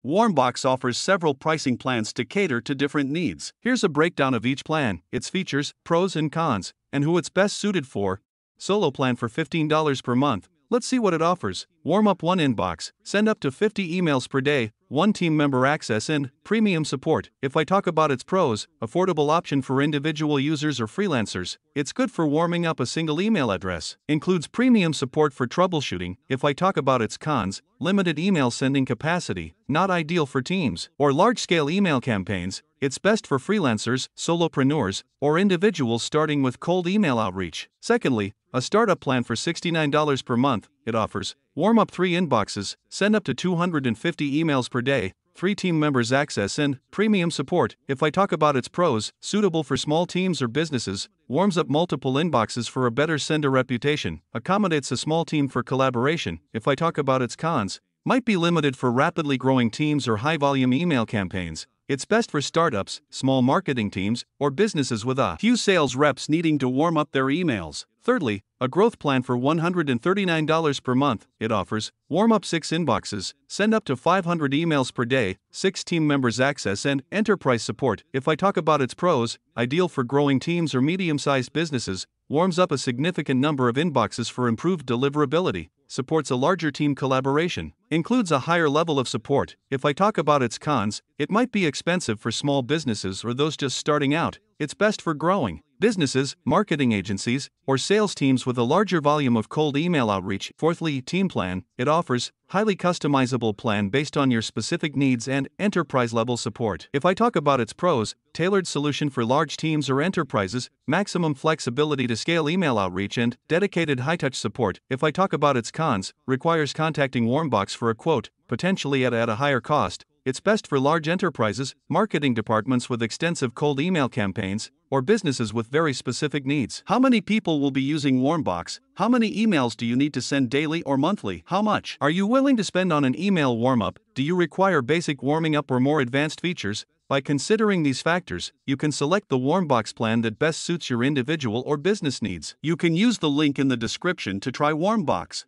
Warmbox offers several pricing plans to cater to different needs. Here's a breakdown of each plan, its features, pros and cons, and who it's best suited for. Solo plan for $15 per month. Let's see what it offers. Warm up 1 inbox, send up to 50 emails per day, 1 team member access and premium support. If I talk about its pros, affordable option for individual users or freelancers. It's good for warming up a single email address. Includes premium support for troubleshooting. If I talk about its cons, limited email sending capacity, not ideal for teams or large-scale email campaigns. It's best for freelancers, solopreneurs, or individuals starting with cold email outreach. Secondly, a startup plan for $69 per month. It offers warm up 3 inboxes, send up to 250 emails per day, 3 team members access and premium support. If I talk about its pros, suitable for small teams or businesses, warms up multiple inboxes for a better sender reputation, accommodates a small team for collaboration. If I talk about its cons, might be limited for rapidly growing teams or high-volume email campaigns. It's best for startups, small marketing teams, or businesses with a few sales reps needing to warm up their emails. Thirdly, a growth plan for $139 per month. It offers warm up 6 inboxes, send up to 500 emails per day, 6 team members access and enterprise support. If I talk about its pros, ideal for growing teams or medium-sized businesses, warms up a significant number of inboxes for improved deliverability, supports a larger team collaboration, includes a higher level of support. If I talk about its cons, it might be expensive for small businesses or those just starting out. It's best for growing businesses, marketing agencies, or sales teams with a larger volume of cold email outreach. Fourthly, team plan. It offers highly customizable plan based on your specific needs and enterprise-level support. If I talk about its pros, tailored solution for large teams or enterprises, maximum flexibility to scale email outreach and dedicated high-touch support. If I talk about its cons, requires contacting Warmbox for a quote, potentially at a higher cost. It's best for large enterprises, marketing departments with extensive cold email campaigns, or businesses with very specific needs. How many people will be using Warmbox? How many emails do you need to send daily or monthly? How much are you willing to spend on an email warm-up? Do you require basic warming up or more advanced features? By considering these factors, you can select the Warmbox plan that best suits your individual or business needs. You can use the link in the description to try Warmbox.